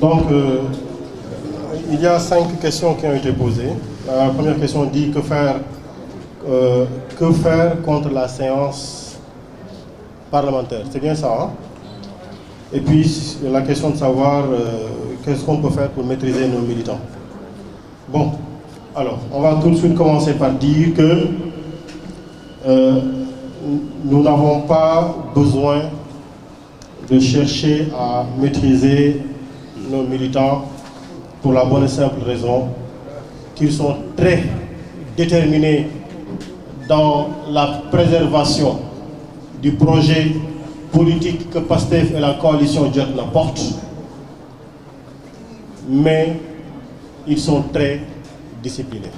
Donc, il y a 5 questions qui ont été posées. La première question dit que faire contre la séance parlementaire. C'est bien ça, hein? Et puis, la question de savoir qu'est-ce qu'on peut faire pour maîtriser nos militants. Bon, alors, on va tout de suite commencer par dire que nous n'avons pas besoin de chercher à maîtriser nos militants pour la bonne et simple raison qu'ils sont très déterminés dans la préservation du projet politique que PASTEF et la coalition Jotna portent, mais ils sont très disciplinés.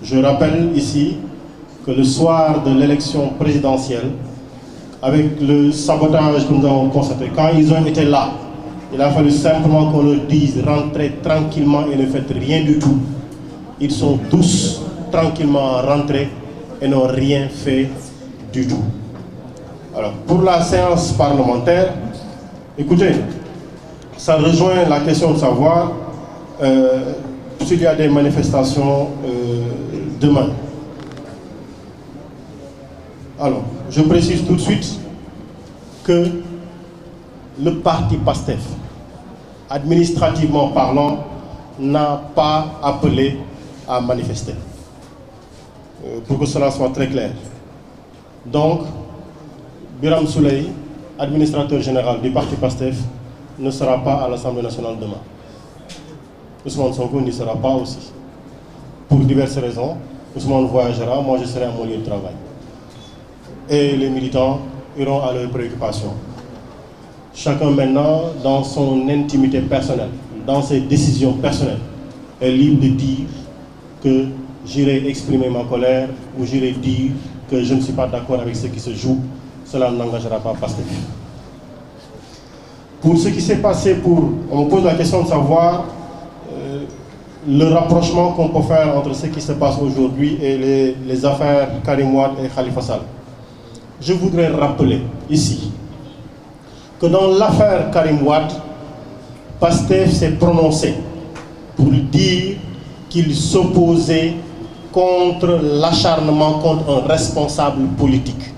Je rappelle ici que le soir de l'élection présidentielle, avec le sabotage que nous avons constaté, quand ils ont été là, il a fallu simplement qu'on leur dise rentrez tranquillement et ne faites rien du tout. Ils sont tous tranquillement rentrés et n'ont rien fait du tout. Alors, pour la séance parlementaire, écoutez, ça rejoint la question de savoir s'il y a des manifestations demain. Alors, je précise tout de suite que le parti PASTEF, administrativement parlant, n'a pas appelé à manifester. Pour que cela soit très clair. Donc, Biram Souley, administrateur général du parti PASTEF, ne sera pas à l'Assemblée nationale demain. Ousmane Sonko n'y sera pas aussi. Pour diverses raisons, Ousmane voyagera, moi je serai à mon lieu de travail. Et les militants iront à leurs préoccupations. Chacun maintenant, dans son intimité personnelle, dans ses décisions personnelles, est libre de dire que j'irai exprimer ma colère ou j'irai dire que je ne suis pas d'accord avec ce qui se joue. Cela n'engagera pas PASTEF. Pour ce qui s'est passé, on me pose la question de savoir le rapprochement qu'on peut faire entre ce qui se passe aujourd'hui et les affaires Karim Wade et Khalifa Sall. Je voudrais rappeler ici que dans l'affaire Karim Wade, PASTEF s'est prononcé pour dire qu'il s'opposait contre l'acharnement contre un responsable politique.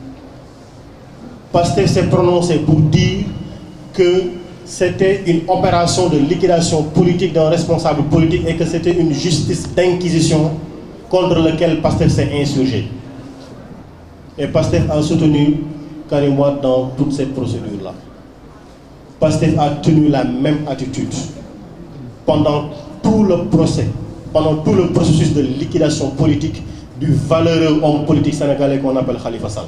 PASTEF s'est prononcé pour dire que c'était une opération de liquidation politique d'un responsable politique et que c'était une justice d'inquisition contre laquelle PASTEF s'est insurgé. Et PASTEF a soutenu Karim Wade dans toute cette procédure-là. PASTEF a tenu la même attitude pendant tout le procès, pendant tout le processus de liquidation politique du valeureux homme politique sénégalais qu'on appelle Khalifa Sall.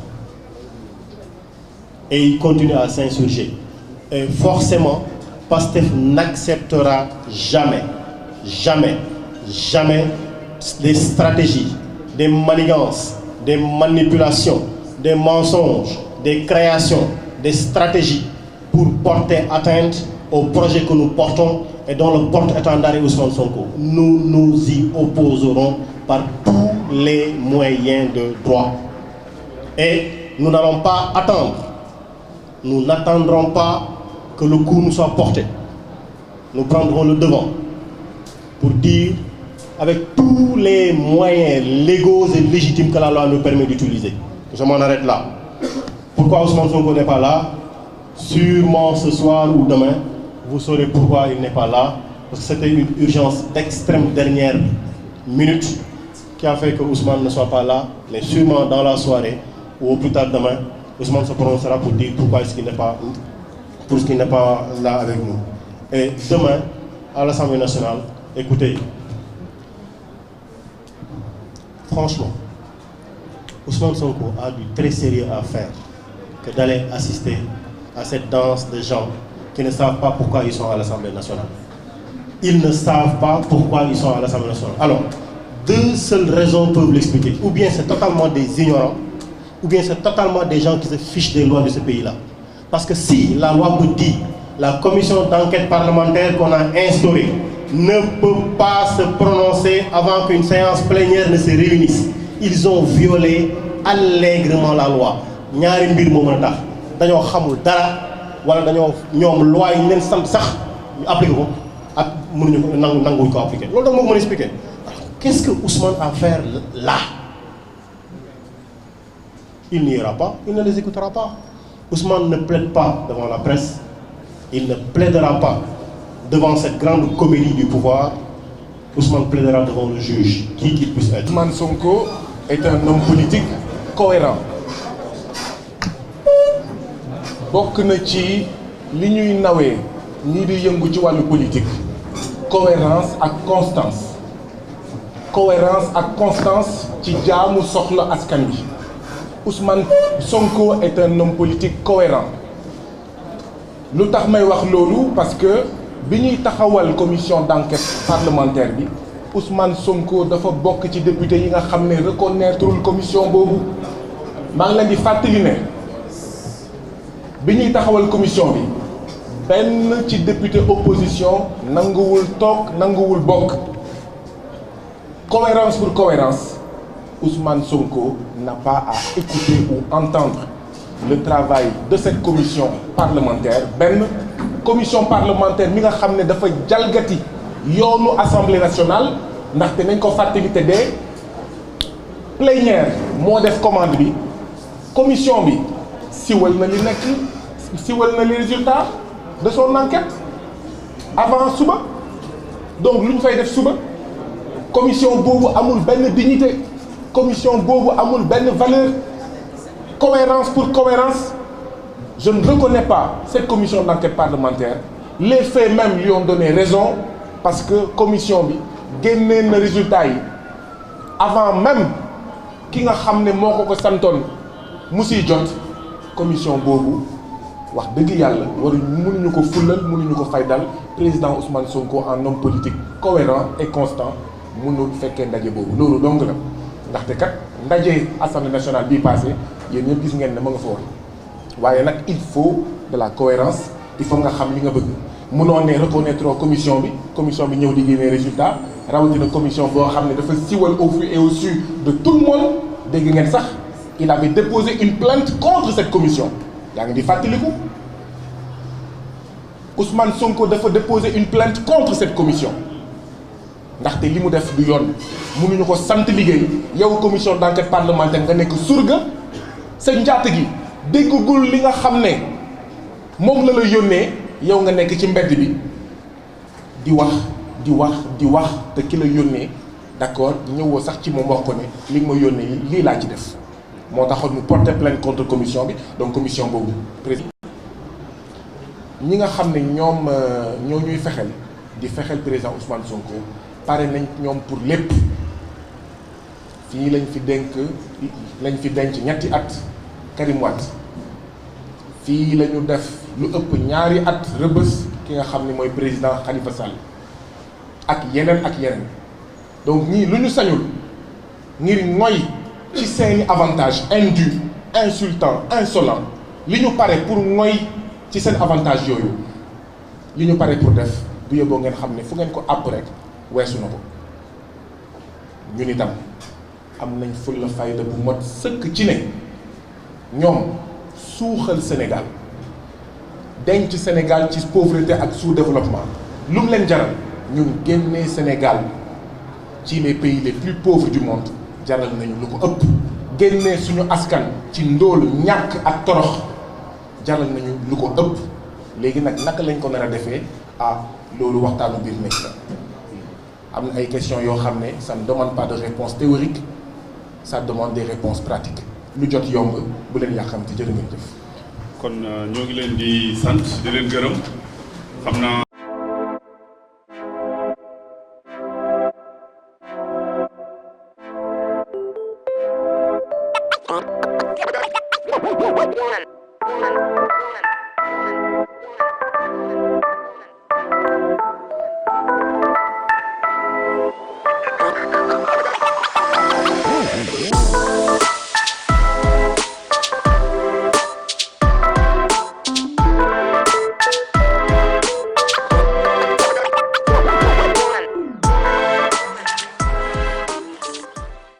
Et il continue à s'insurger. Et forcément, PASTEF n'acceptera jamais, jamais, jamais des stratégies, des manigances, des manipulations, des mensonges, des créations, des stratégies pour porter atteinte au projet que nous portons et dont le porte-étendard est Ousmane Sonko. Nous nous y opposerons par tous les moyens de droit. Et nous n'allons pas attendre, nous n'attendrons pas que le coup nous soit porté. Nous prendrons le devant pour dire avec tous les moyens légaux et légitimes que la loi nous permet d'utiliser. Je m'en arrête là. Pourquoi Ousmane Sonko n'est pas là? Sûrement ce soir ou demain, vous saurez pourquoi il n'est pas là. Parce que c'était une urgence d'extrême dernière minute qui a fait que Ousmane ne soit pas là. Mais sûrement dans la soirée ou au plus tard demain, Ousmane se prononcera pour dire pourquoi est-ce qu'il n'est pas, là avec nous. Et demain, à l'Assemblée nationale, écoutez, franchement, Ousmane Sonko a du très sérieux à faire que d'aller assister à cette danse de gens qui ne savent pas pourquoi ils sont à l'Assemblée nationale. Ils ne savent pas pourquoi ils sont à l'Assemblée nationale. Alors, deux seules raisons peuvent l'expliquer. Ou bien c'est totalement des ignorants, ou bien c'est totalement des gens qui se fichent des lois de ce pays-là. Parce que si la loi peut dire, la commission d'enquête parlementaire qu'on a instaurée ne peut pas se prononcer avant qu'une séance plénière ne se réunisse, ils ont violé allègrement la loi. ñaari mbir moo mën a tax dañoo xamul dara wala dañoo ñoom loi yi leen sant sax ñu appliqué ko ak mënuñu ko nanguñ ko appliquer loolu da moo ko mën a expliquer. Alors qu'est-ce que Ousmane a à faire là? Il n'y ira pas, il ne les écoutera pas. Ousmane ne plaide pas devant la presse, il ne plaidera pas devant cette grande comédie du pouvoir. Ousmane plaidera devant le juge, qui qu'il puisse être. Ousmane Sonko est un homme politique cohérent. bokk na ci li ñuy nawee ñii di yëngu ci wàllu politique cohérence ak constance ci jaamu soxla askan bi. Ousmane Sonko est un homme politique cohérent lu tax may wax loolu parce que bi ñuy taxawal commission d'enquête parlementaire bi Ousmane Sonko dafa bokk ci député yi nga xam ne reconnaîtrul commission boobu. maa ngi leen di fàttali ne bi ñuy taxawal commission bi benn ci député opposition nanguwul toog nanguwul bokk. Cohérence pour cohérence, Ousmane Sonko n'a pas à écouter ou entendre le travail de cette commission parlementaire. benn commission parlementaire mi nga xam ne dafa jalgati yoonu assemblée nationale ndaxte nañ ko fàttali te dee plénière moo def commande bi commission bi siwal na li nekk siwal na les résultats de son enquête avant suba donc lu ñu fay def suba. commission boobu amul benn dignité commission boobu amul benn valeur. Cohérence pour cohérence, je ne reconnais pas cette commission d'enquête parlementaire. Les faits même lui ont donné raison parce que commission bi génnee na résultat yi avant même ki nga xam ne moo ko santoon mu siy jot. Commission boobu wax dëgg yàlla mënuñu ko fullal mënuñu ko faydal président Ousmane Sonko en homme politique cohérent et constant mënul fekkee ndaje boobu loolu dong la ndaxte kat ndaje assemblée nationale bii passé yéen ñëpp gis ngeen ne ma nga fa woon waaye nag il faut de la cohérence il faut nga xam li nga bëgg mënoo ne reconnaître commission bi ñëw di génne résultat rawatina commission boo xam ne dafa siwal au vu et au su de tout le monde dégg ngeen sax il avait déposé une plainte contre cette commission yaa ngi di fàttaliku Ousmane Sonko dafa déposé une plainte contre cette commission ndaxte li mu def du yoon mënuñu ko sant liggéey yow commission d'enquête parlementaire nga nekk surga sa njaat gi déggagul li nga xam ne moom la yónnee yow nga nekk ci mbedd bi di wax te ki la yónnee d'accord ñëwoo sax ci moom wax ko ne li nga ma yónnee lii laa ci def moo taxoon mu porter plainte contre commission bi donc commission boobu président ñi nga xam ne ñoom ñoo ñuy fexel président Ousmane Sonko pare nañ ñoom pour lépp fii lañ fi denc ñetti at Karim Wade fii la ñu def lu ëpp ñaari at rëbës ki nga xam ne mooy président Khalifa Sall ak yeneen donc ñii lu ñu sañul ngir ngoy ci seeni avantage indu insultant insolent li ñu pare pour ngoy ci seen avantage yooyu li ñu pare pour def bu yóbboo ngeen xam ne fu ngeen ko àpp rek weesu na ko ñun itam am nañ fulla fayda bu mot sëkk ci ne ñoom suuxal Sénégal denc Sénégal ci pauvreté ak sous-développement lu mu leen jaral ñun génnee Sénégal ci les pays les plus pauvres du monde jaral nañu lu ko ëpp génnee suñu askan ci ndóol ñàkk ak torox jaral nañu lu ko ëpp léegi nag naka lañ ko nar a defee loolu waxtaanu biir nekk la am na ay questions yoo xam ne ça ne demande pas de réponse théorique ça demande des réponses pratiques lu jot yomb bu leen yàqamti jërë ngeen jëf. kon ñoo ngi leen di sant di leen gërëm xam naa.